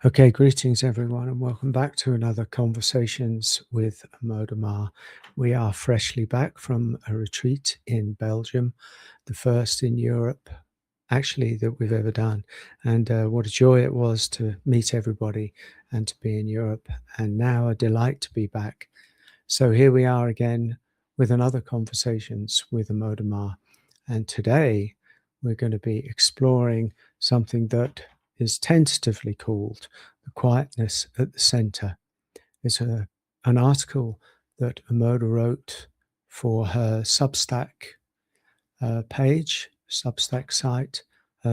Okay, greetings everyone, and welcome back to another Conversations with Amoda Maa. We are freshly back from a retreat in Belgium, the first in Europe, actually, that we've ever done. And what a joy it was to meet everybody and to be in Europe. And now a delight to be back. So here we are again with another Conversations with Amoda Maa. And today we're going to be exploring something that is tentatively called the quietness at the center. It's an article that Amoda wrote for her Substack Substack site,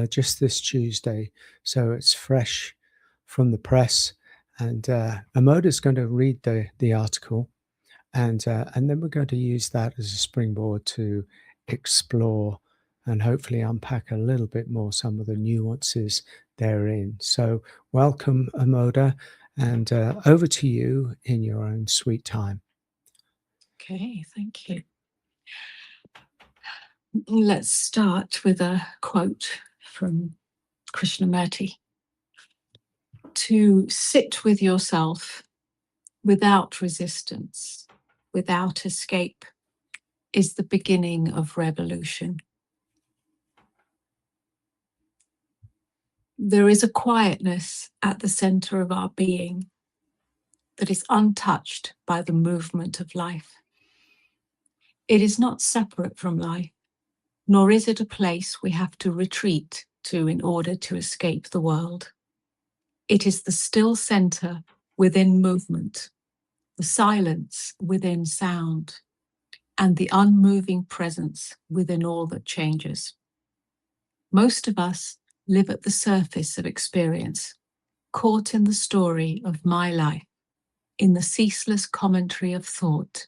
just this Tuesday. So it's fresh from the press. And Amoda's going to read the article, and then we're going to use that as a springboard to explore and hopefully unpack a little bit more some of the nuances therein. So welcome, Amoda, and over to you in your own sweet time. Okay, thank you. Let's start with a quote from Krishnamurti. To sit with yourself without resistance, without escape, is the beginning of revolution. There is a quietness at the center of our being that is untouched by the movement of life. It is not separate from life, nor is it a place we have to retreat to in order to escape the world. It is the still center within movement, the silence within sound, and the unmoving presence within all that changes. Most of us live at the surface of experience, caught in the story of my life, in the ceaseless commentary of thought,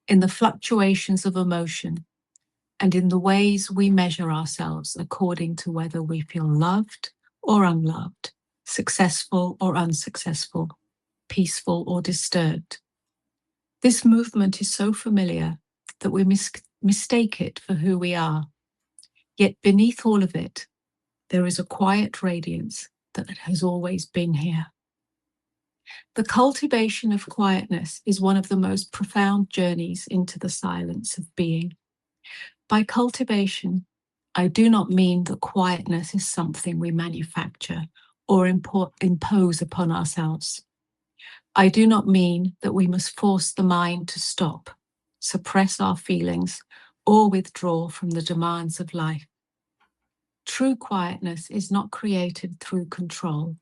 in the fluctuations of emotion, and in the ways we measure ourselves according to whether we feel loved or unloved, successful or unsuccessful, peaceful or disturbed. This movement is so familiar that we mistake it for who we are. Yet beneath all of it, there is a quiet radiance that has always been here. The cultivation of quietness is one of the most profound journeys into the silence of being. By cultivation, I do not mean that quietness is something we manufacture or impose upon ourselves. I do not mean that we must force the mind to stop, suppress our feelings, or withdraw from the demands of life. True quietness is not created through control.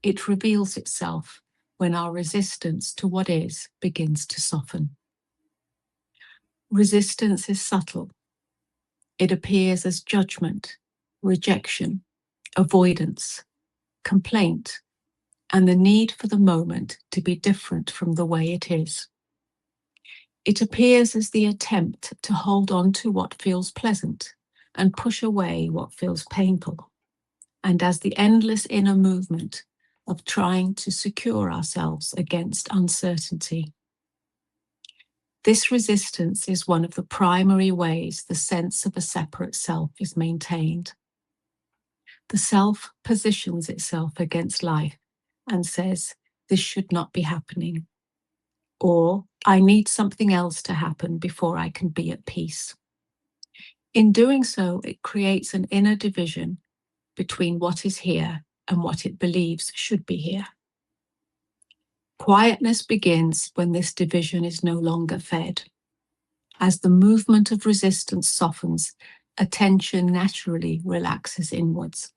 It reveals itself when our resistance to what is begins to soften. Resistance is subtle. It appears as judgment, rejection, avoidance, complaint, and the need for the moment to be different from the way it is. It appears as the attempt to hold on to what feels pleasant and push away what feels painful, and as the endless inner movement of trying to secure ourselves against uncertainty. This resistance is one of the primary ways the sense of a separate self is maintained. The self positions itself against life and says, "This should not be happening," or "I need something else to happen before I can be at peace." In doing so, it creates an inner division between what is here and what it believes should be here. Quietness begins when this division is no longer fed. As the movement of resistance softens, attention naturally relaxes inwards.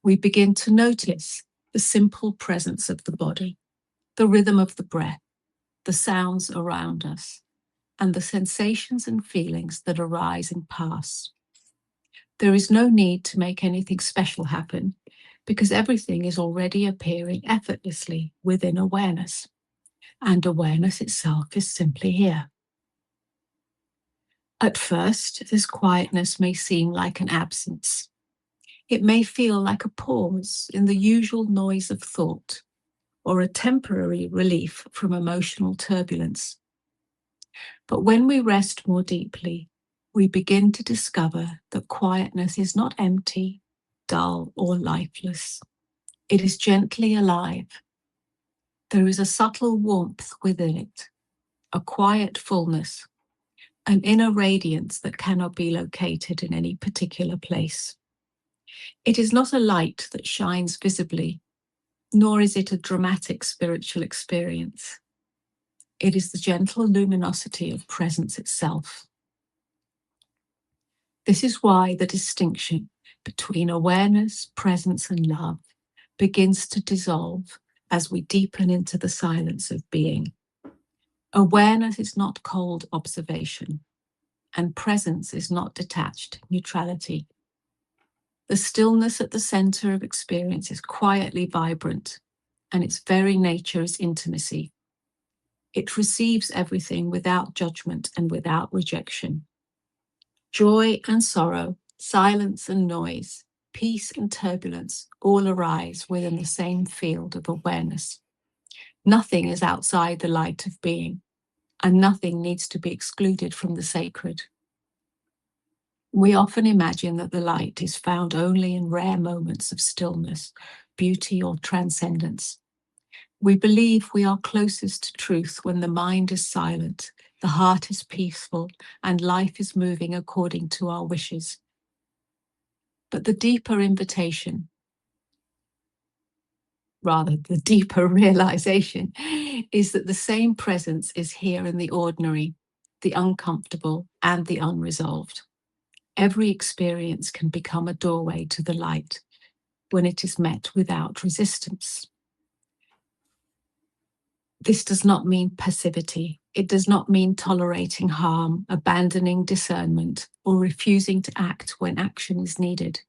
We begin to notice the simple presence of the body, the rhythm of the breath, the sounds around us, and the sensations and feelings that arise and pass. There is no need to make anything special happen because everything is already appearing effortlessly within awareness, and awareness itself is simply here. At first, this quietness may seem like an absence. It may feel like a pause in the usual noise of thought, or a temporary relief from emotional turbulence. But when we rest more deeply, we begin to discover that quietness is not empty, dull, or lifeless. It is gently alive. There is a subtle warmth within it, a quiet fullness, an inner radiance that cannot be located in any particular place. It is not a light that shines visibly, nor is it a dramatic spiritual experience. It is the gentle luminosity of presence itself. This is why the distinction between awareness, presence, and love begins to dissolve as we deepen into the silence of being. Awareness is not cold observation, and presence is not detached neutrality. The stillness at the center of experience is quietly vibrant, and its very nature is intimacy. It receives everything without judgment and without rejection. Joy and sorrow, silence and noise, peace and turbulence all arise within the same field of awareness. Nothing is outside the light of being, and nothing needs to be excluded from the sacred. We often imagine that the light is found only in rare moments of stillness, beauty, or transcendence. We believe we are closest to truth when the mind is silent, the heart is peaceful, and life is moving according to our wishes. But the deeper invitation, rather the deeper realization, is that the same presence is here in the ordinary, the uncomfortable, and the unresolved. Every experience can become a doorway to the light when it is met without resistance. This does not mean passivity. It does not mean tolerating harm, abandoning discernment, or refusing to act when action is needed.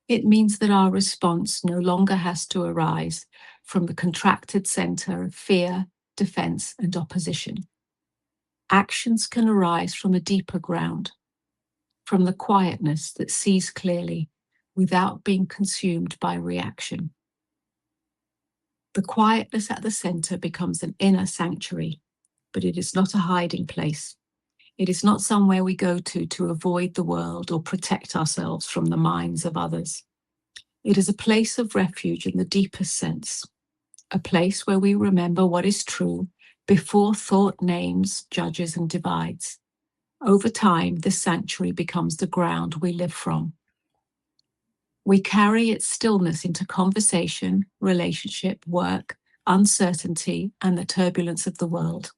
It means that our response no longer has to arise from the contracted center of fear, defense, and opposition. Actions can arise from a deeper ground, from the quietness that sees clearly without being consumed by reaction. The quietness at the center becomes an inner sanctuary, but it is not a hiding place. It is not somewhere we go to avoid the world or protect ourselves from the minds of others. It is a place of refuge in the deepest sense, a place where we remember what is true before thought names, judges, and divides. Over time, this sanctuary becomes the ground we live from. We carry its stillness into conversation, relationship, work, uncertainty, and the turbulence of the world.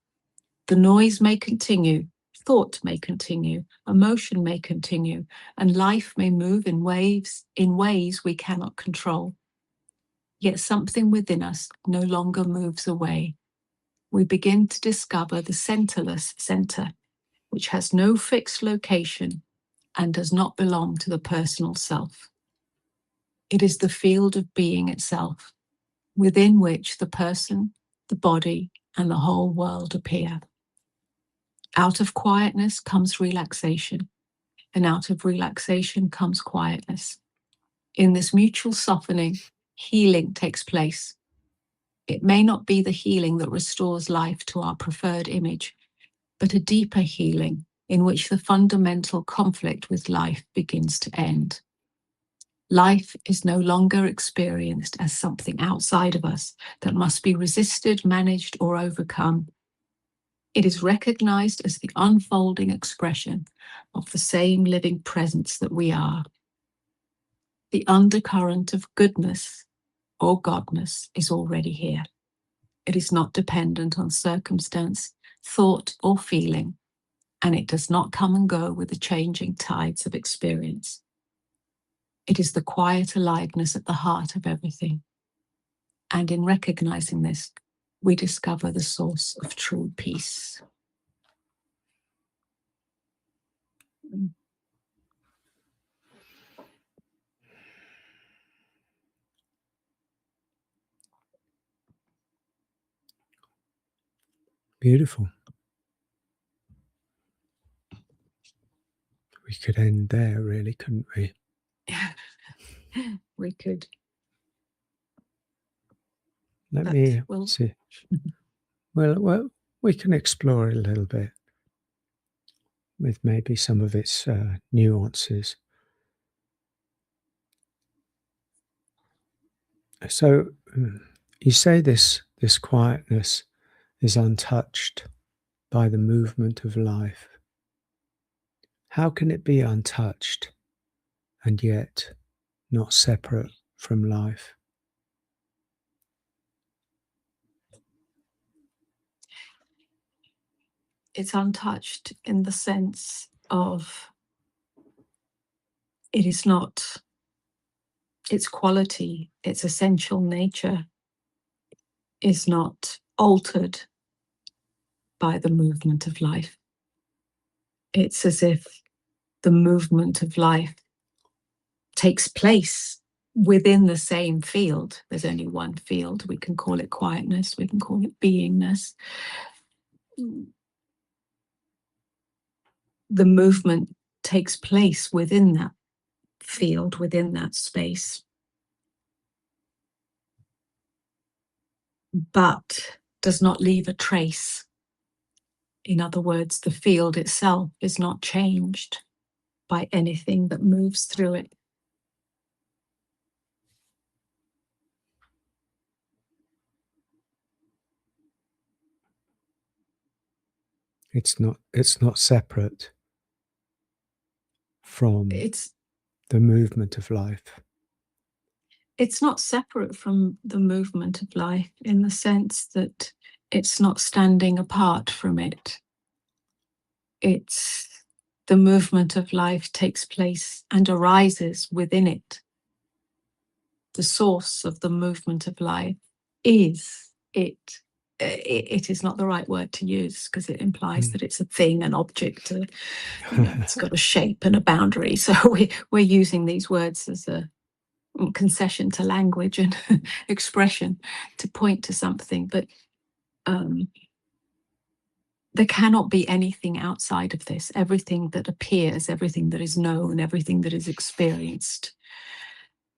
The noise may continue, thought may continue, emotion may continue, and life may move in ways we cannot control. Yet something within us no longer moves away. We begin to discover the centerless center, which has no fixed location and does not belong to the personal self. It is the field of being itself, within which the person, the body, and the whole world appear. Out of quietness comes relaxation, and out of relaxation comes quietness. In this mutual softening, healing takes place. It may not be the healing that restores life to our preferred image, but a deeper healing in which the fundamental conflict with life begins to end. Life is no longer experienced as something outside of us that must be resisted, managed, or overcome. It is recognized as the unfolding expression of the same living presence that we are. The undercurrent of goodness or godness is already here. It is not dependent on circumstance, thought, or feeling, and it does not come and go with the changing tides of experience. It is the quiet aliveness at the heart of everything. And in recognizing this, we discover the source of true peace. Beautiful. We could end there, really, couldn't we? We could. Let me Well, see. Well, we can explore it a little bit with maybe some of its nuances. So you say this quietness is untouched by the movement of life. How can it be untouched and yet not separate from life? It's untouched in the sense of it is not its quality, its essential nature is not altered by the movement of life. It's as if the movement of life takes place within the same field. There's only one field. We can call it quietness, we can call it beingness. The movement takes place within that field, within that space, but does not leave a trace. In other words, the field itself is not changed by anything that moves through it. It's not separate from the movement of life. It's not separate from the movement of life in the sense that it's not standing apart from it. It's the movement of life takes place and arises within it. The source of the movement of life is it. It is not the right word to use because it implies that it's a thing, an object. It's got a shape and a boundary. So we're using these words as a concession to language and expression to point to something, but there cannot be anything outside of this. Everything that appears, everything that is known, everything that is experienced,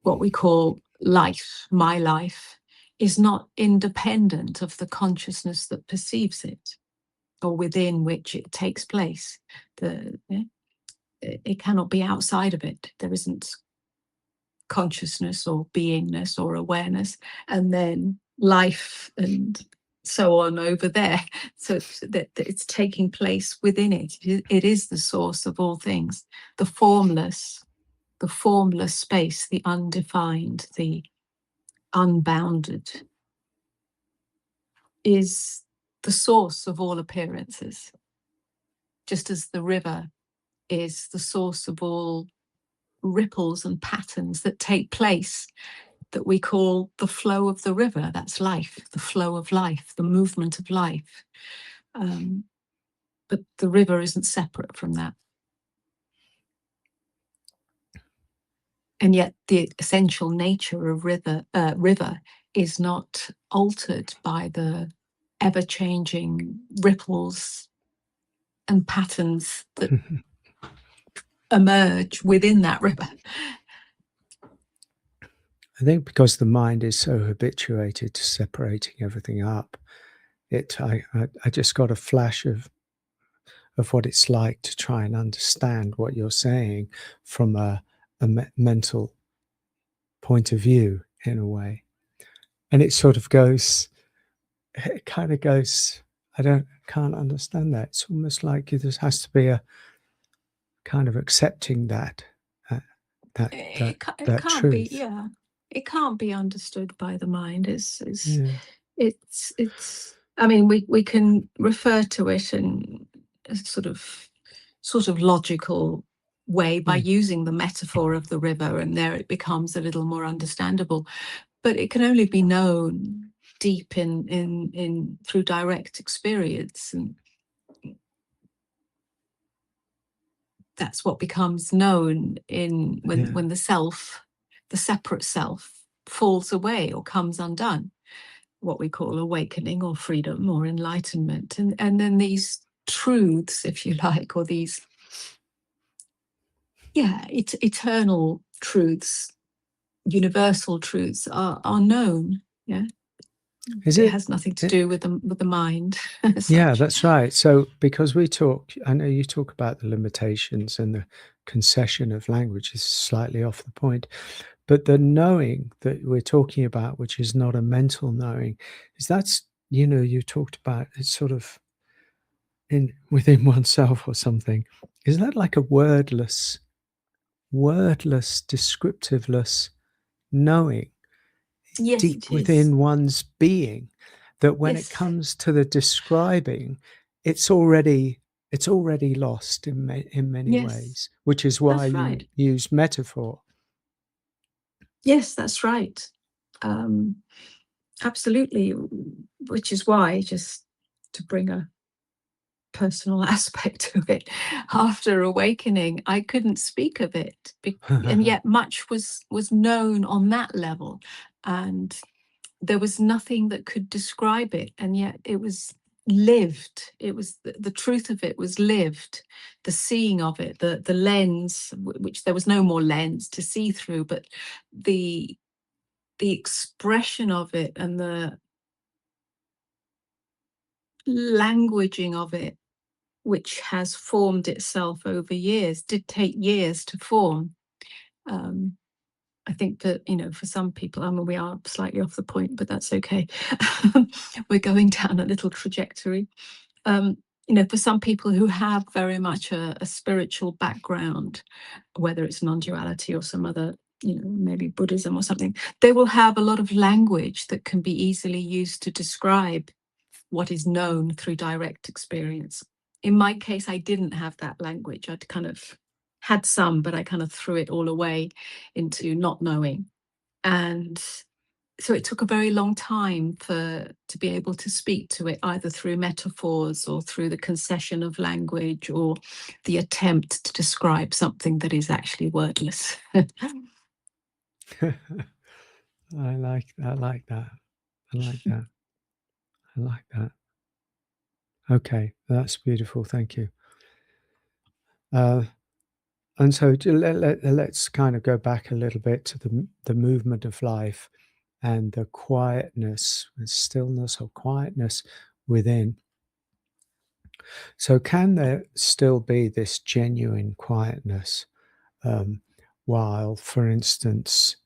what we call life, my life, is not independent of the consciousness that perceives it or within which it takes place. It cannot be outside of it. There isn't consciousness or beingness or awareness and then life and so on over there. So that it's taking place within it. It is the source of all things, the formless space, the undefined, the unbounded, is the source of all appearances, just as the river is the source of all ripples and patterns that take place that we call the flow of the river. That's life, the flow of life, the movement of life. But the river isn't separate from that. And yet the essential nature of river is not altered by the ever-changing ripples and patterns that emerge within that river. I think because the mind is so habituated to separating everything up, I just got a flash of what it's like to try and understand what you're saying from a mental point of view, in a way. And it sort of goes, it kind of goes, can't understand that. It's almost like there has to be a kind of accepting that It can't truth. be, yeah. It can't be understood by the mind. I mean, we can refer to it in a sort of logical way by using the metaphor of the river, and there it becomes a little more understandable. But it can only be known deep in through direct experience, and that's what becomes known in when the self, the separate self, falls away or comes undone, what we call awakening or freedom or enlightenment. And then these truths, if you like, or these eternal truths, universal truths are known. It has nothing to do with the mind. Yeah, that's right. So because I know you talk about the limitations and the concession of language is slightly off the point, But the knowing that we're talking about, which is not a mental knowing, is that's, you talked about it's sort of in within oneself or something. Is that like a wordless, descriptiveless knowing Yes, deep it is. within one's being, that when it Yes, comes to the describing, it's already lost in many yes, ways, which is why that's you right. use metaphor. Yes, that's right. Um, Absolutely. Which is why, just to bring a personal aspect to it, after awakening, I couldn't speak of it, and yet much was known on that level, and there was nothing that could describe it, and yet it was lived. It was the truth of it was lived, the seeing of it, the lens, which there was no more lens to see through, but the expression of it and the languaging of it, which has formed itself over years, did take years to form. Um, I think that, for some people, I mean, we are slightly off the point, but that's okay. We're going down a little trajectory. For some people who have very much a spiritual background, whether it's non-duality or some other, maybe Buddhism or something, they will have a lot of language that can be easily used to describe what is known through direct experience. In my case, I didn't have that language. I'd kind of had some, but I kind of threw it all away into not knowing. And so it took a very long time to be able to speak to it, either through metaphors or through the concession of language or the attempt to describe something that is actually wordless. I like that. I like that. I like that. I like that. Okay, that's beautiful. Thank you. And so let's kind of go back a little bit to the movement of life and the quietness, the stillness or quietness within. So can there still be this genuine quietness um, while, for instance,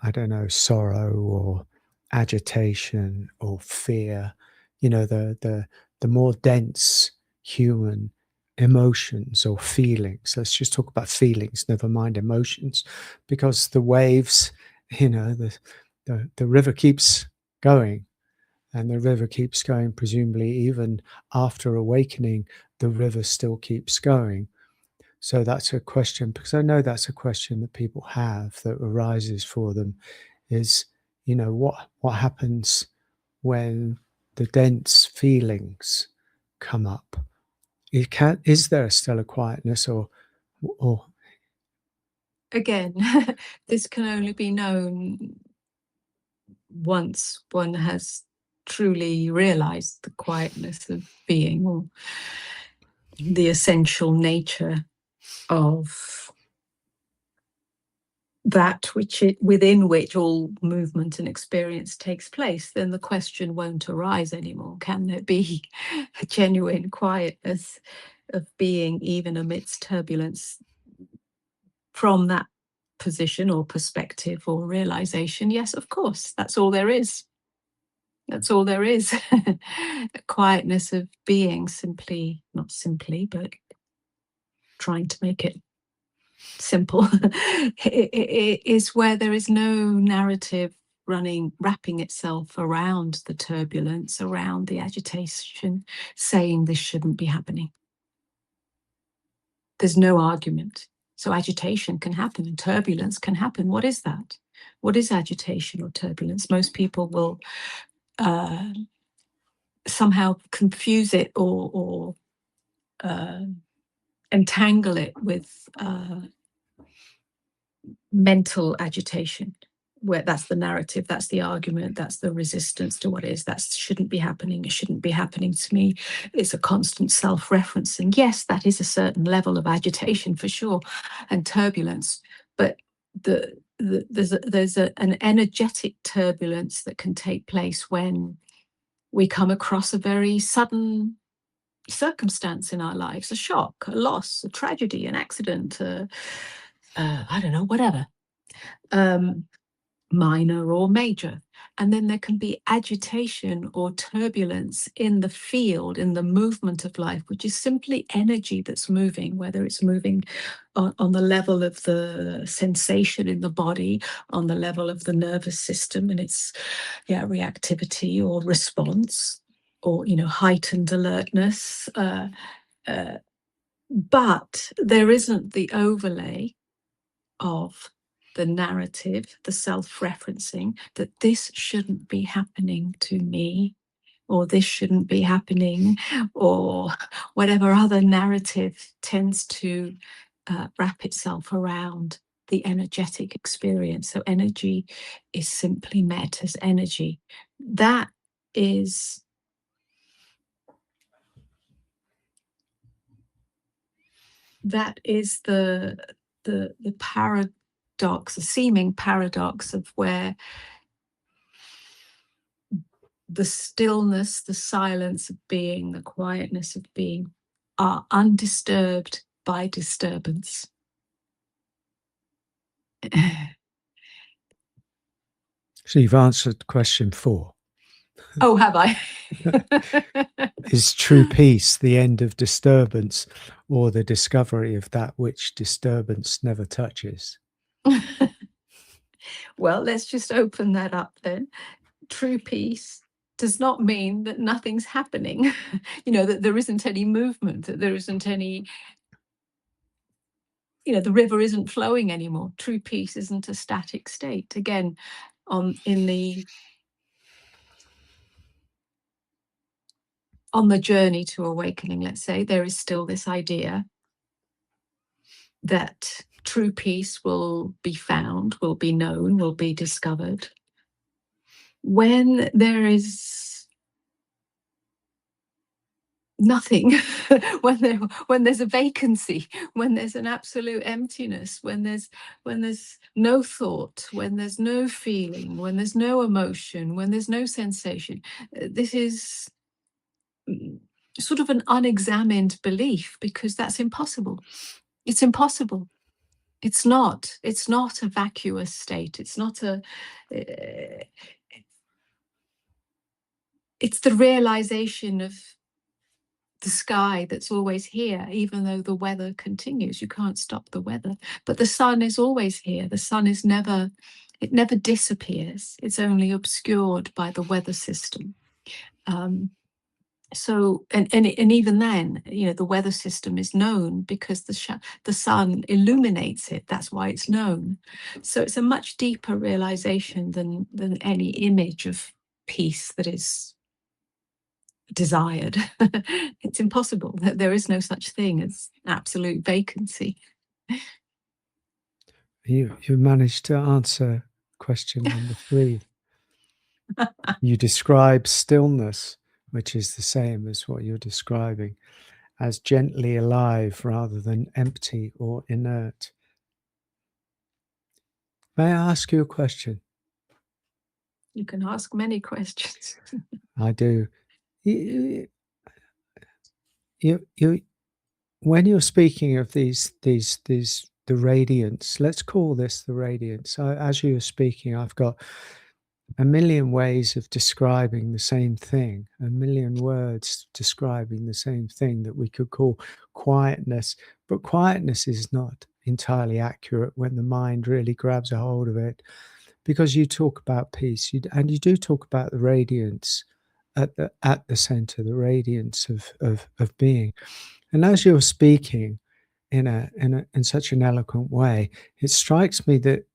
I don't know, sorrow or agitation or fear, the more dense human emotions or feelings. Let's just talk about feelings, never mind emotions, because the waves, the river keeps going, and the river keeps going, presumably even after awakening, the river still keeps going. So that's a question, because I know that's a question that people have that arises for them is, what happens when the dense feelings come up? Is there still a quietness or Again, this can only be known once one has truly realized the quietness of being, or the essential nature of that within which all movement and experience takes place, then the question won't arise anymore. Can there be a genuine quietness of being even amidst turbulence? From that position or perspective or realization, yes, of course, that's all there is. That's all there is. The quietness of being, simply, not simply, but trying to make it simple, is where there is no narrative wrapping itself around the turbulence, around the agitation, saying this shouldn't be happening. There's no argument. So agitation can happen and turbulence can happen. What is that? What is agitation or turbulence? Most people will somehow confuse it or entangle it with mental agitation, where that's the narrative, that's the argument, that's the resistance to what is. That shouldn't be happening. It shouldn't be happening to me. It's a constant self-referencing. Yes, that is a certain level of agitation for sure, and turbulence. But there's an energetic turbulence that can take place when we come across a very sudden circumstance in our lives, a shock, a loss, a tragedy, an accident, I don't know, whatever. minor or major. And then there can be agitation or turbulence in the field, in the movement of life, which is simply energy that's moving, whether it's moving on the level of the sensation in the body, on the level of the nervous system and its reactivity or response, or heightened alertness. But there isn't the overlay of the narrative, the self-referencing, that this shouldn't be happening to me, or this shouldn't be happening, or whatever other narrative tends to wrap itself around the energetic experience. So energy is simply met as energy. That is the paradox, the seeming paradox of where the stillness, the silence of being, the quietness of being are undisturbed by disturbance. So you've answered question 4. Oh, have I? Is true peace the end of disturbance, or the discovery of that which disturbance never touches? Well, let's just open that up then. True peace does not mean that nothing's happening, that there isn't any movement, that there isn't any, the river isn't flowing anymore. True peace isn't a static state. Again, on the journey to awakening, let's say, there is still this idea that true peace will be found, will be known, will be discovered when there is nothing, when there's a vacancy, when there's an absolute emptiness, when there's no thought, when there's no feeling, when there's no emotion, when there's no sensation. This is sort of an unexamined belief, because that's impossible. It's impossible. It's not a vacuous state. It's not it's the realization of the sky that's always here, even though the weather continues. You can't stop the weather, but the sun is always here. The sun is never disappears. It's only obscured by the weather system. So, and even then, the weather system is known because the sun illuminates it. That's why it's known. So it's a much deeper realization than any image of peace that is desired. It's impossible. There is no such thing as absolute vacancy. You managed to answer question number 3. You describe stillness, which is the same as what you're describing, as gently alive rather than empty or inert. May I ask you a question? You can ask many questions. I do. You when you're speaking of these the radiance, let's call this the radiance. As you were speaking, I've got a million ways of describing the same thing, a million words describing the same thing that we could call quietness. But quietness is not entirely accurate when the mind really grabs a hold of it, because you talk about peace, and you do talk about the radiance at the center, the radiance of being. And as you're speaking in such an eloquent way, it strikes me that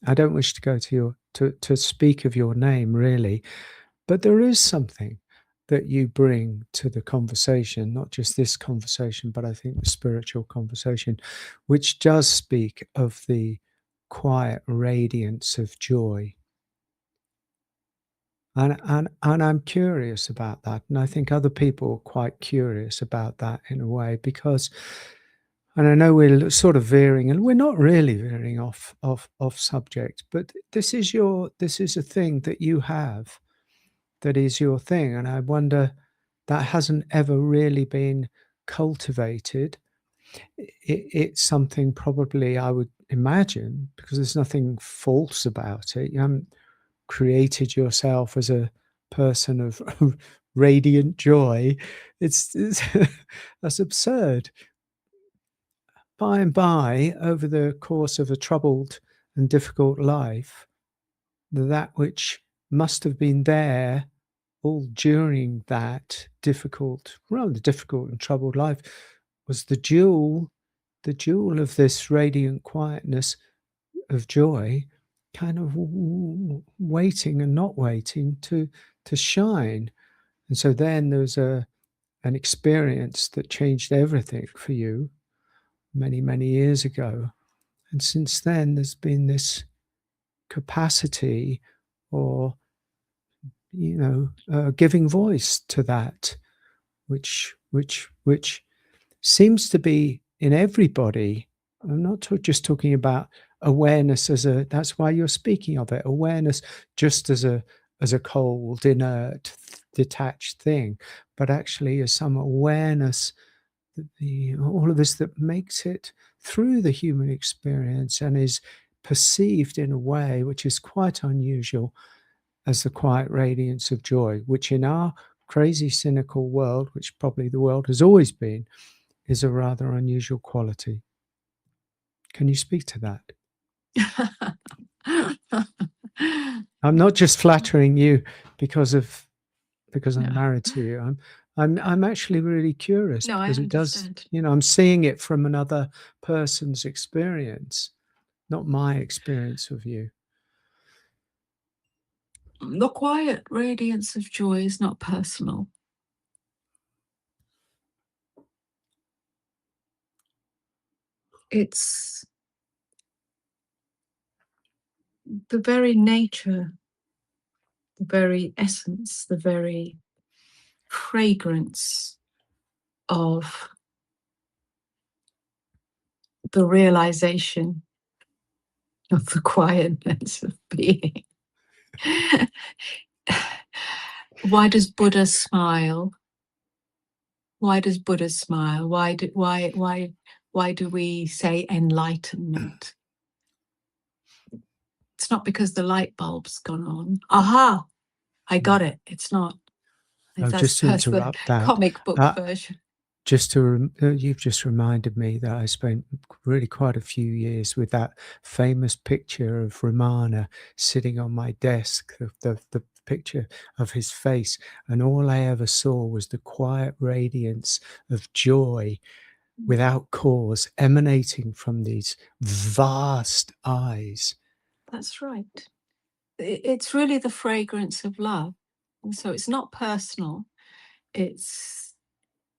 I don't wish to go to speak of your name really, but there is something that you bring to the conversation, not just this conversation, but I think the spiritual conversation, which does speak of the quiet radiance of joy. And I'm curious about that, and I think other people are quite curious about that in a way, because, and I know we're sort of veering, and we're not really veering off subject, but this is a thing that you have, that is your thing, and I wonder, that hasn't ever really been cultivated. It's something probably I imagine, because there's nothing false about it. You haven't created yourself as a person of radiant joy. It's that's absurd. By and by, over the course of a troubled and difficult life, that which must have been there all during that rather difficult and troubled life was the jewel of this radiant quietness of joy, kind of waiting and not waiting to shine. And so then there was an experience that changed everything for you many, many years ago. And since then, there's been this capacity, or giving voice to that, which seems to be in everybody. I'm not just talking about awareness that's why you're speaking of it, awareness just as a cold, inert, detached thing, but actually as some awareness that all of this that makes it through the human experience and is perceived in a way which is quite unusual as the quiet radiance of joy, which in our crazy, cynical world, which probably the world has always been, is a rather unusual quality. Can you speak to that? I'm not just flattering you because I'm married to you. I'm actually really curious, No, I because it does, understand. I'm seeing it from another person's experience, not my experience of you. The quiet radiance of joy is not personal. It's the very nature, the very essence, the very fragrance of the realization of the quietness of being. Why does Buddha smile? Why does Buddha smile? Why do we say enlightenment? It's not because the light bulb's gone on. Aha! I got it. It's not. Just to That's the interrupt that, comic book version. you've just reminded me that I spent really quite a few years with that famous picture of Ramana sitting on my desk, the picture of his face, and all I ever saw was the quiet radiance of joy without cause emanating from these vast eyes. That's right. It's really the fragrance of love. And so it's not personal. It's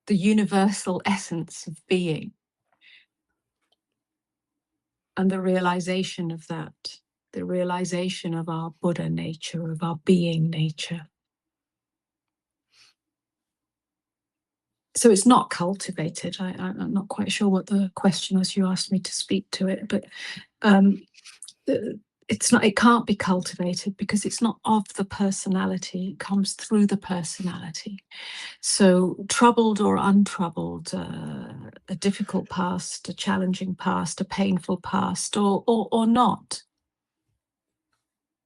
the universal essence of being. And the realization of that, the realization of our Buddha nature, of our being nature. So it's not cultivated. I'm not quite sure what the question was. You asked me to speak to it, but it's not. It can't be cultivated because it's not of the personality. It comes through the personality. So troubled or untroubled, a difficult past, a challenging past, a painful past, or not,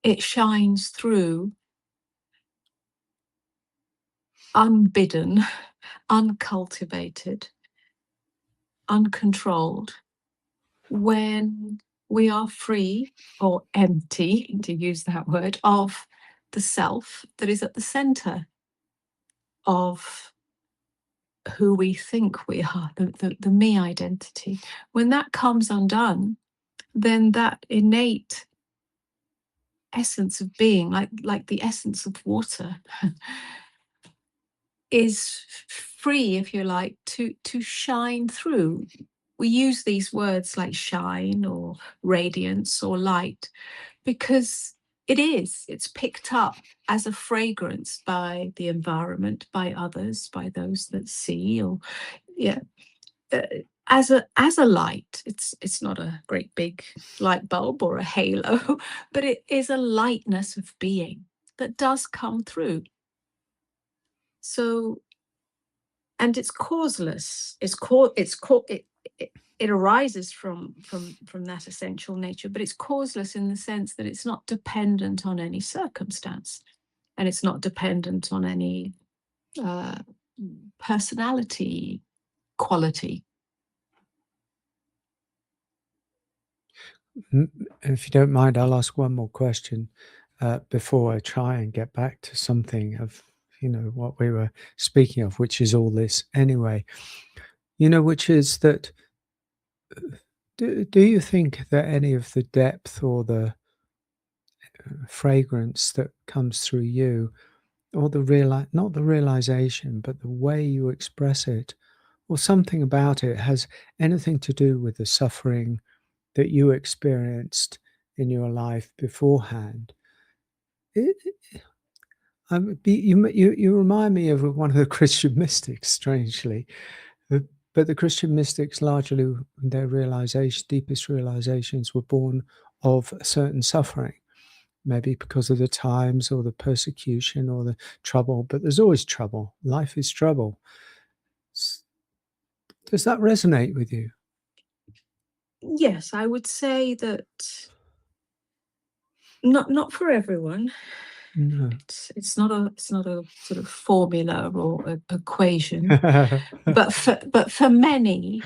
it shines through unbidden, uncultivated, uncontrolled, when we are free or empty, to use that word, of the self that is at the center of who we think we are, the me identity. When that comes undone, then that innate essence of being, like the essence of water, is free, if you like, to shine through. We use these words like shine or radiance or light because it's picked up as a fragrance by the environment, by others, by those that see, or as a light. It's not a great big light bulb or a halo, but it is a lightness of being that does come through. So, and it's causeless. it arises from that essential nature, but it's causeless in the sense that it's not dependent on any circumstance, and it's not dependent on any personality quality. If you don't mind, I'll ask one more question before I try and get back to something of, what we were speaking of, which is all this anyway. Which is that, do you think that any of the depth or the fragrance that comes through you, or not the realization, but the way you express it, or something about it, has anything to do with the suffering that you experienced in your life beforehand? It, you remind me of one of the Christian mystics, strangely. But the Christian mystics, largely, their deepest realizations were born of a certain suffering, maybe because of the times or the persecution or the trouble. But there's always trouble. Life is trouble. Does that resonate with you? Yes, I would say that not for everyone. No. It's not a sort of formula or equation, but for many,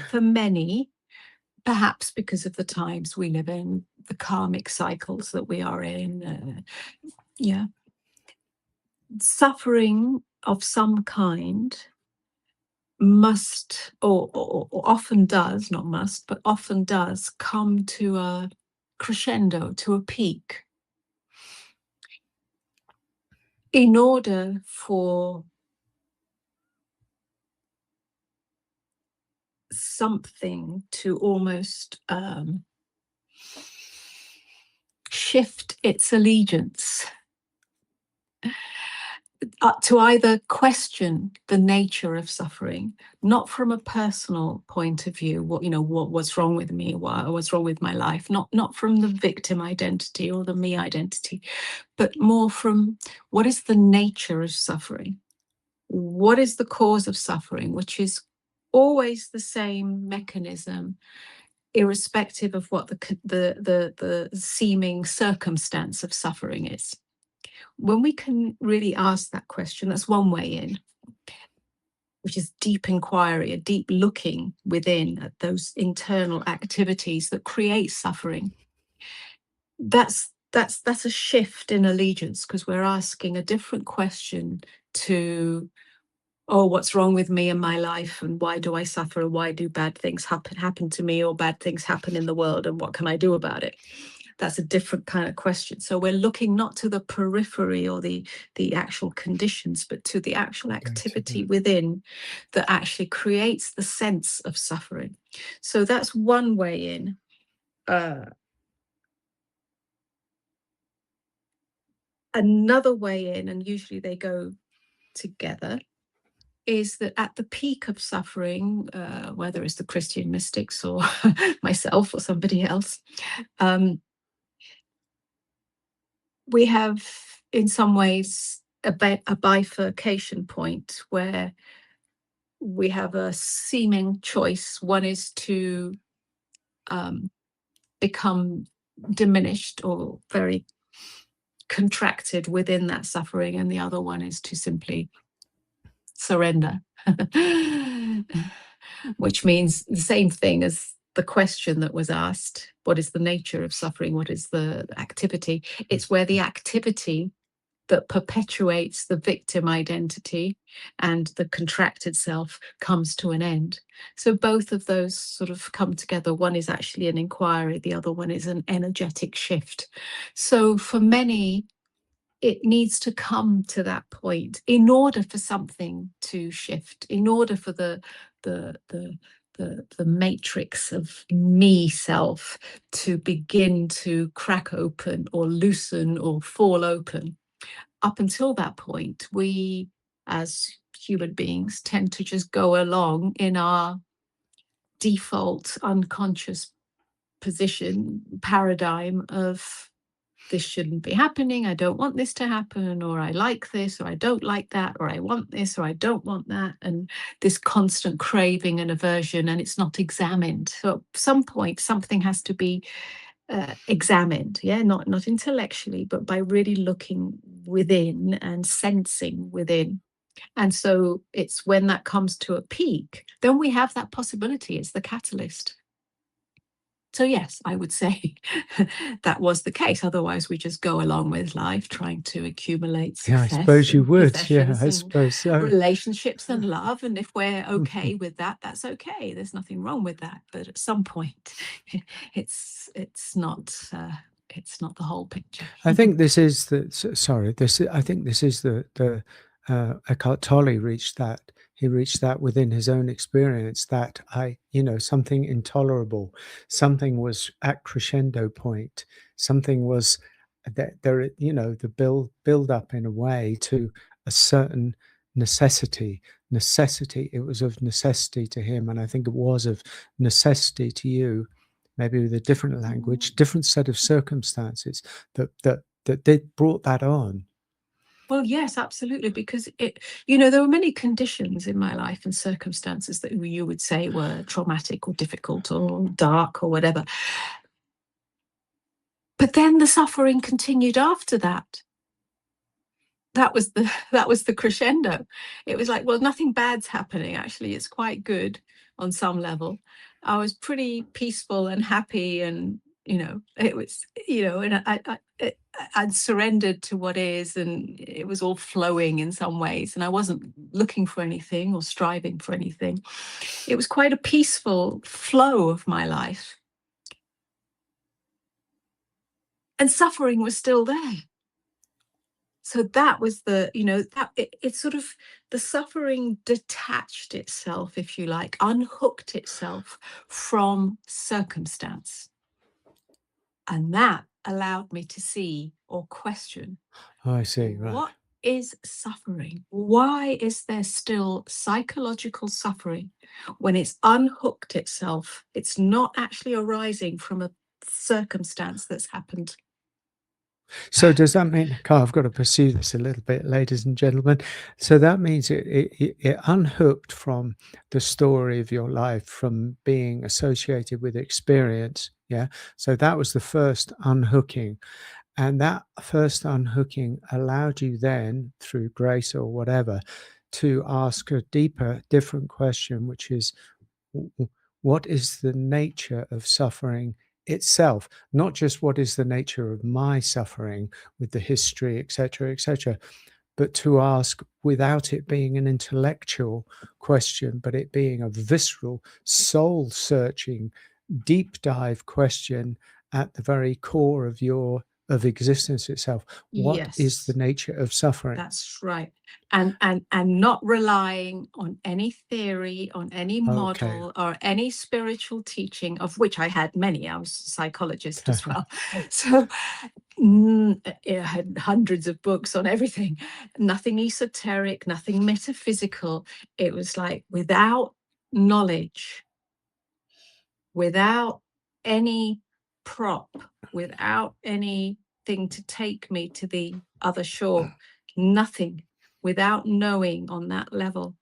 perhaps because of the times we live in, the karmic cycles that we are in, suffering of some kind must, or often does, not must, but often does come to a crescendo, to a peak, in order for something to almost shift its allegiance, to either question the nature of suffering, not from a personal point of view, what's wrong with me, what's wrong with my life, not from the victim identity or the me identity, but more from what is the nature of suffering, what is the cause of suffering, which is always the same mechanism, irrespective of what the seeming circumstance of suffering is. When we can really ask that question, that's one way in, which is deep inquiry, a deep looking within at those internal activities that create suffering. That's a shift in allegiance, because we're asking a different question to, what's wrong with me and my life, and why do I suffer, and why do bad things happen to me, or bad things happen in the world, and what can I do about it? That's a different kind of question. So we're looking not to the periphery or the actual conditions, but to the actual activity within that actually creates the sense of suffering. So that's one way in. Another way in, and usually they go together, is that at the peak of suffering, whether it's the Christian mystics or myself or somebody else, we have, in some ways, a bifurcation point where we have a seeming choice. One is to become diminished or very contracted within that suffering, and the other one is to simply surrender, which means the same thing as the question that was asked: what is the nature of suffering? What is the activity? It's where the activity that perpetuates the victim identity and the contracted self comes to an end. So both of those sort of come together. One is actually an inquiry, the other one is an energetic shift. So for many, it needs to come to that point in order for something to shift, in order for the matrix of me self to begin to crack open or loosen or fall open. Up until that point, we as human beings tend to just go along in our default unconscious position, paradigm of this shouldn't be happening, I don't want this to happen, or I like this, or I don't like that, or I want this, or I don't want that, and this constant craving and aversion, and it's not examined. So at some point, something has to be examined, not intellectually, but by really looking within and sensing within. And so it's when that comes to a peak, then we have that possibility. It's the catalyst. So yes, I would say that was the case. Otherwise, we just go along with life trying to accumulate Yeah, I success suppose you and would. Yeah, possessions I and suppose so. relationships and love. And if we're okay with that, that's okay. There's nothing wrong with that. But at some point, it's not the whole picture. I think this is the sorry. I think this is the Eckhart Tolle reached that. He reached that within his own experience. That something intolerable, something was at crescendo point. Something was that there. The build up in a way to a certain necessity. Necessity. It was of necessity to him, and I think it was of necessity to you, maybe with a different language, different set of circumstances that they brought that on. Well, yes, absolutely, because there were many conditions in my life and circumstances that you would say were traumatic or difficult or dark or whatever. But then the suffering continued after that. That was the crescendo. It was like, well, nothing bad's happening. Actually, it's quite good on some level. I was pretty peaceful and happy, and it was, and I'd surrendered to what is, and it was all flowing in some ways, and I wasn't looking for anything or striving for anything. It was quite a peaceful flow of my life, and suffering was still there. So that was it's sort of, the suffering detached itself, if you like, unhooked itself from circumstance. And that allowed me to see or question, Oh, I see. Right. what is suffering? Why is there still psychological suffering when it's unhooked itself? It's not actually arising from a circumstance that's happened. So does that mean, Carl, I've got to pursue this a little bit, ladies and gentlemen. So that means it unhooked from the story of your life, from being associated with experience. Yeah. So that was the first unhooking. And that first unhooking allowed you then, through grace or whatever, to ask a deeper, different question, which is, what is the nature of suffering itself? Not just what is the nature of my suffering with the history, etc., but to ask, without it being an intellectual question, but it being a visceral, soul searching, deep dive question at the very core of existence itself. What is the Yes. nature of suffering? That's right. And not relying on any theory, on any Okay. model, or any spiritual teaching, of which I had many. I was a psychologist as well. So I had hundreds of books on everything. Nothing esoteric, nothing metaphysical. It was like, without knowledge, without any prop, without anything to take me to the other shore, nothing, without knowing on that level,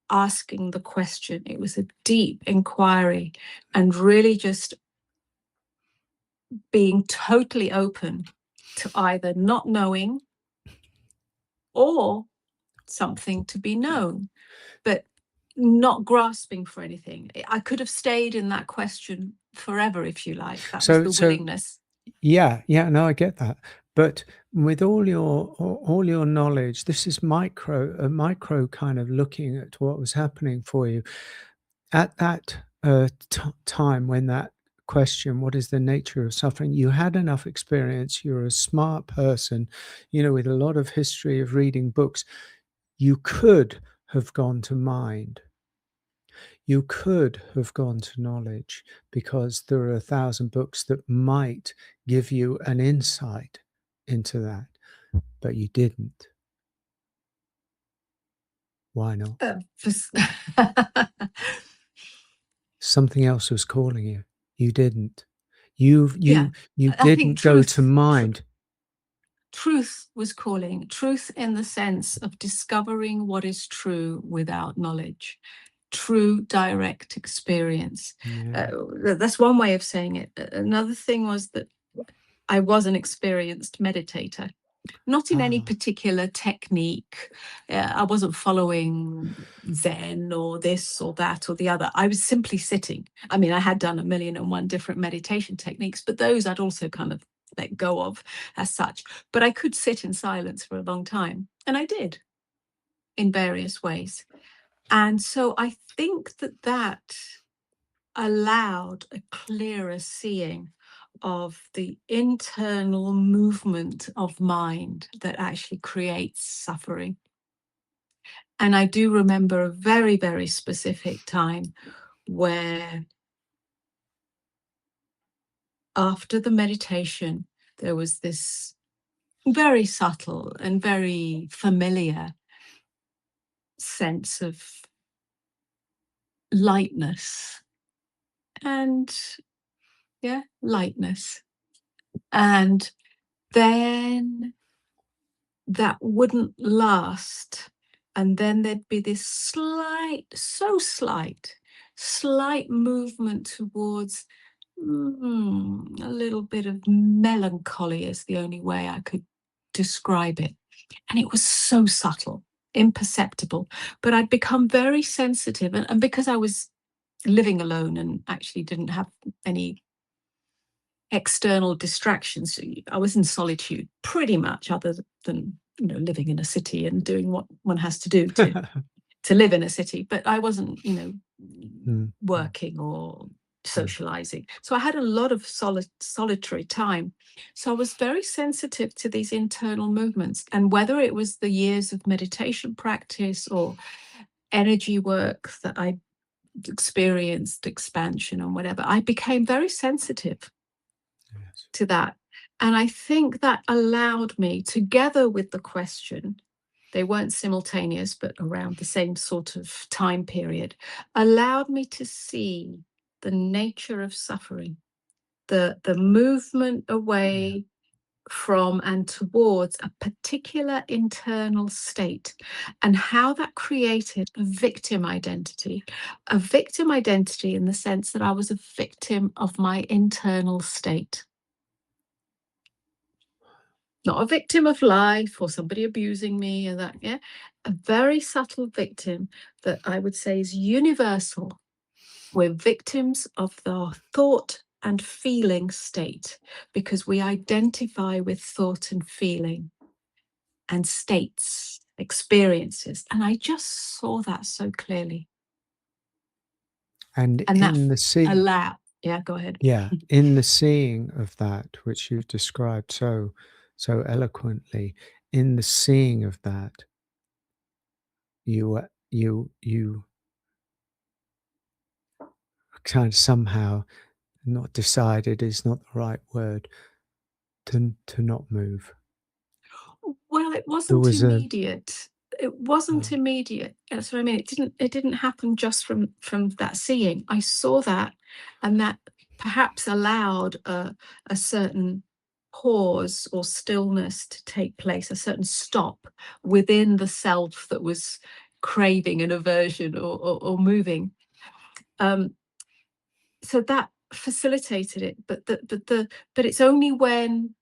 asking the question. It was a deep inquiry, and really just being totally open to either not knowing or something to be known, but not grasping for anything. I could have stayed in that question forever, if you like. That was the willingness. Yeah, no, I get that. But with all your knowledge, this is a micro kind of looking at what was happening for you at that time when that question, what is the nature of suffering? You had enough experience. You're a smart person, with a lot of history of reading books. You could have gone to mind. You could have gone to knowledge, because there are 1,000 books that might give you an insight into that, but you didn't. Why not? Something else was calling you. You didn't. You Yeah, I think didn't go to mind. Truth was calling. Truth in the sense of discovering what is true without knowledge. True direct experience. Yeah. That's one way of saying it. Another thing was that I was an experienced meditator, not in any Ah. particular technique. I wasn't following Zen or this or that or the other. I was simply sitting. I mean, I had done 1,000,001 different meditation techniques, but those I'd also kind of let go of as such. But I could sit in silence for a long time, and I did in various ways. And so I think that allowed a clearer seeing of the internal movement of mind that actually creates suffering. And I do remember a very, very specific time where, after the meditation, there was this very subtle and very familiar sense of lightness and, yeah, lightness. And then that wouldn't last. And then there'd be this slight, so slight movement towards a little bit of melancholy, is the only way I could describe it. And it was so subtle, imperceptible. But I'd become very sensitive. And because I was living alone and actually didn't have any external distractions, I was in solitude pretty much, other than living in a city and doing what one has to do to live in a city. But I wasn't working or socializing, so I had a lot of solitary time. So I was very sensitive to these internal movements, and whether it was the years of meditation practice or energy work that I experienced, expansion and whatever, I became very sensitive to that. And I think that allowed me, together with the question, they weren't simultaneous, but around the same sort of time period, allowed me to see the nature of suffering, the movement away from and towards a particular internal state, and how that created a victim identity in the sense that I was a victim of my internal state. Not a victim of life or somebody abusing me or that, yeah. A very subtle victim that I would say is universal. We're victims of the thought and feeling state because we identify with thought and feeling and states, experiences. And I just saw that so clearly. And And that in the sea, yeah, go ahead. yeah, in the seeing of that, which you've described so eloquently, in the seeing of that, you kind of somehow, not decided is not the right word, to not move. Well, it There wasn't was a immediate. It wasn't uh, immediate. That's what I mean. It didn't happen just from that seeing. I saw that, and that perhaps allowed a certain pause or stillness to take place, a certain stop within the self that was craving an aversion or moving. So that facilitated it, but it's only when,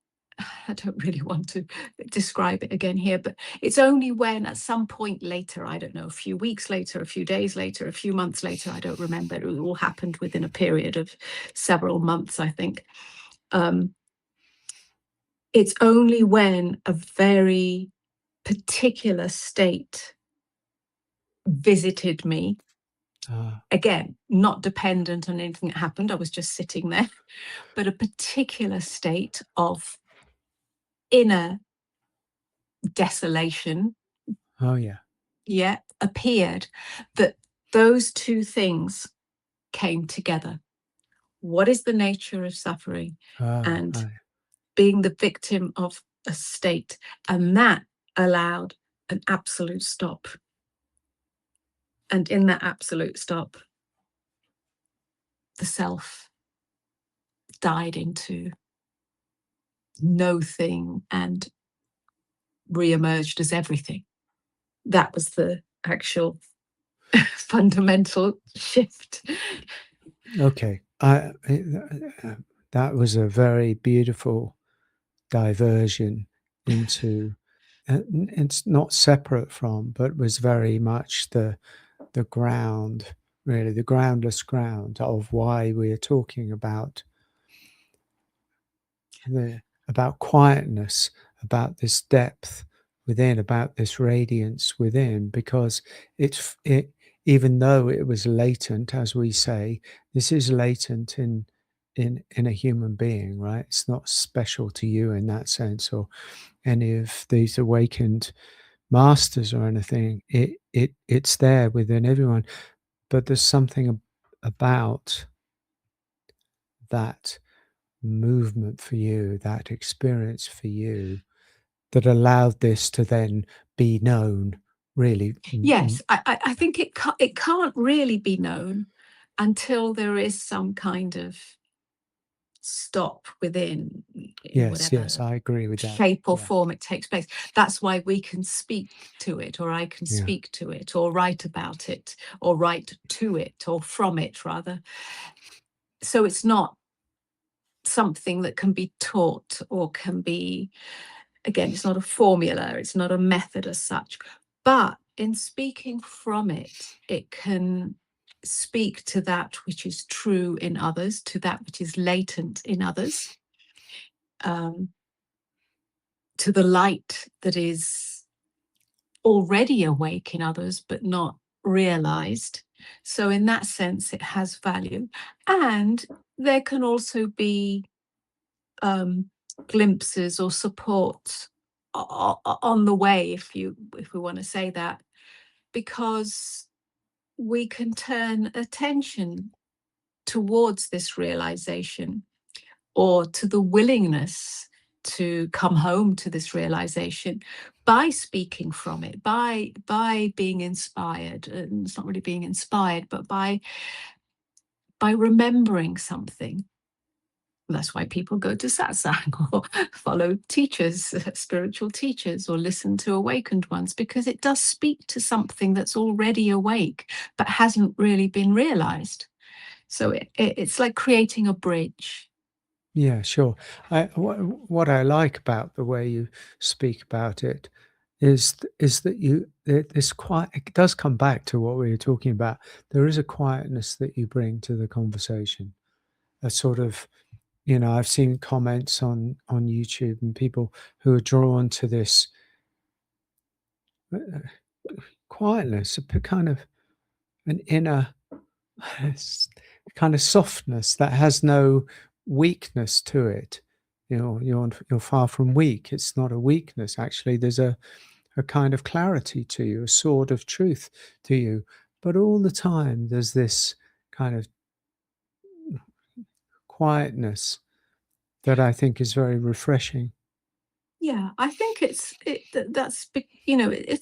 I don't really want to describe it again here, but it's only when at some point later, I don't know, a few weeks later, a few days later, a few months later, I don't remember, it all happened within a period of several months, I think. It's only when a very particular state visited me, again, not dependent on anything that happened, I was just sitting there, but a particular state of inner desolation, oh yeah, appeared, that those two things came together. What is the nature of suffering? And aye. being the victim of a state. And that allowed an absolute stop. And in that absolute stop, the self died into no thing and re-emerged as everything. That was the actual fundamental shift. Okay. That was a very beautiful diversion into, it's not separate from, but was very much the ground, really, the groundless ground of why we are talking about quietness, about this depth within, about this radiance within, because even though it was latent, as we say, this is latent in a human being, right? It's not special to you in that sense, or any of these awakened masters or anything. It's there within everyone, but there's something about that movement for you, that experience for you, that allowed this to then be known, really. Yes, I think it can't really be known until there is some kind of stop within, in Yes, whatever yes, I agree with that. shape or Yeah, form it takes place. That's why we can speak to it, or I can yeah, speak to it, or write about it, or write to it, or from it, rather. So it's not something that can be taught or can be, again, it's not a formula, it's not a method as such. But in speaking from it, it can speak to that which is true in others, to that which is latent in others, to the light that is already awake in others but not realized. So in that sense, it has value. And there can also be glimpses or support on the way, if we want to say that, because we can turn attention towards this realization, or to the willingness to come home to this realization, by speaking from it, by being inspired. And it's not really being inspired, but by remembering something. That's why people go to satsang, or follow teachers, spiritual teachers, or listen to awakened ones, because it does speak to something that's already awake but hasn't really been realized. So it's like creating a bridge. yeah, sure. What I like about the way you speak about it is that this quiet. It does come back to what we were talking about. There is a quietness that you bring to the conversation, a sort of, I've seen comments on YouTube and people who are drawn to this quietness, a kind of an inner kind of softness that has no weakness to it. You're far from weak. It's not a weakness. Actually, there's a kind of clarity to you, a sword of truth to you. But all the time, there's this kind of quietness that I think is very refreshing. Yeah, I think it's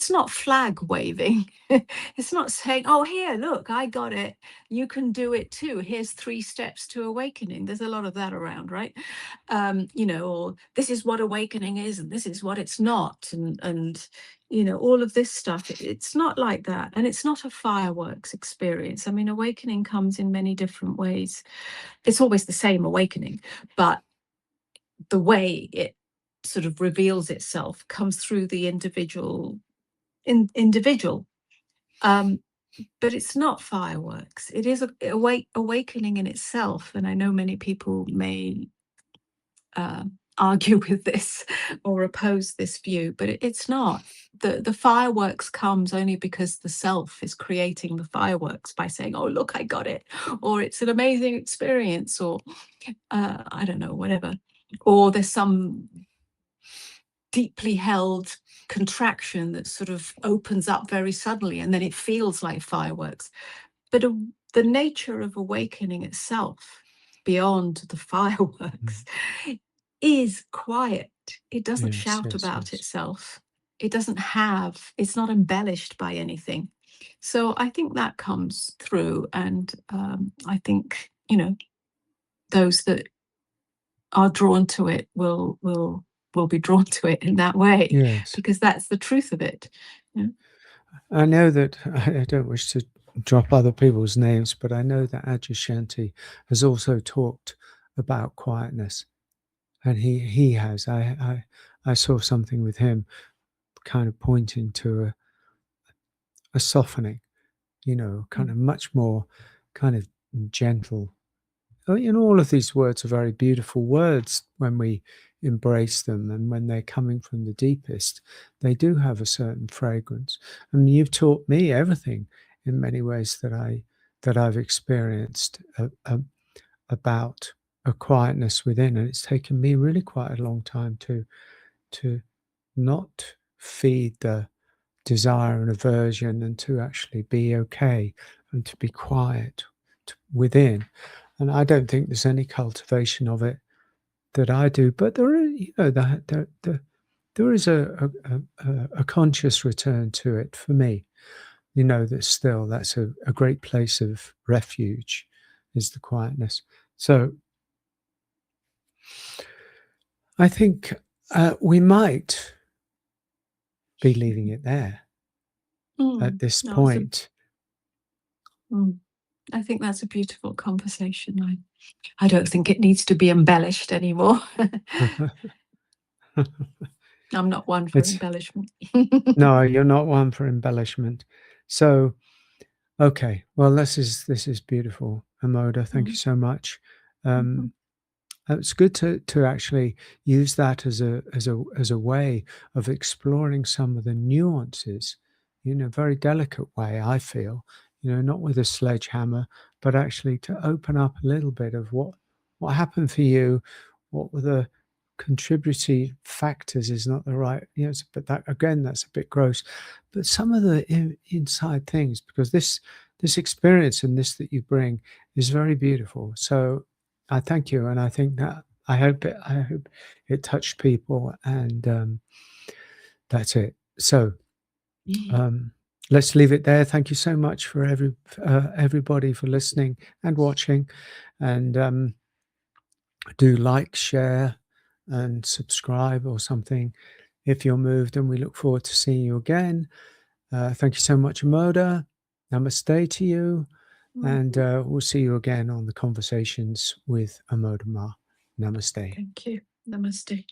not flag waving. It's not saying, "Oh, here, look, I got it. You can do it too. Here's 3 steps to awakening." There's a lot of that around, right? Or this is what awakening is, and this is what it's not, and all of this stuff. It's not like that, and it's not a fireworks experience. I mean, awakening comes in many different ways. It's always the same awakening, but the way it sort of reveals itself comes through the individual. But it's not fireworks. It is awakening in itself. And I know many people may argue with this or oppose this view, but it's not. The fireworks comes only because the self is creating the fireworks by saying, "Oh, look, I got it," or "It's an amazing experience," or I don't know, whatever. Or there's some deeply held contraction that sort of opens up very suddenly, and then it feels like fireworks. But the nature of awakening itself, beyond the fireworks, is quiet. It doesn't Yes, shout yes, about yes. itself. It's not embellished by anything. So I think that comes through. And I think, those that are drawn to it will be drawn to it in that way. Yes. Because that's the truth of it. Yeah. I know that I don't wish to drop other people's names, but I know that Adyashanti has also talked about quietness, and he has. I saw something with him, kind of pointing to a softening, kind of much more kind of gentle. All of these words are very beautiful words when we embrace them, and when they're coming from the deepest, they do have a certain fragrance. And you've taught me everything in many ways that I've experienced about a quietness within, and it's taken me really quite a long time to not feed the desire and aversion, and to actually be okay and to be quiet within. And I don't think there's any cultivation of it that I do, but there is, there is a conscious return to it for me. That's a great place of refuge, is the quietness. So I think we might be leaving it there at this point. I think that's a beautiful conversation. I don't think it needs to be embellished anymore. I'm not one for embellishment. No, you're not one for embellishment. So, okay. Well, this is beautiful, Amoda. Thank you so much. It's good to actually use that as a way of exploring some of the nuances in a very delicate way, I feel, not with a sledgehammer, but actually to open up a little bit of what happened for you, what were the contributory factors is not the right, but that, again, that's a bit gross. But some of the inside things, because this experience and this that you bring is very beautiful. So I thank you, and I think that I hope it touched people, and that's it. So let's leave it there. Thank you so much for everybody for listening and watching, and do like, share, and subscribe or something if you're moved. And we look forward to seeing you again. Thank you so much, Amoda. Namaste to you. And we'll see you again on the Conversations with Amoda Maa. Namaste. Thank you. Namaste.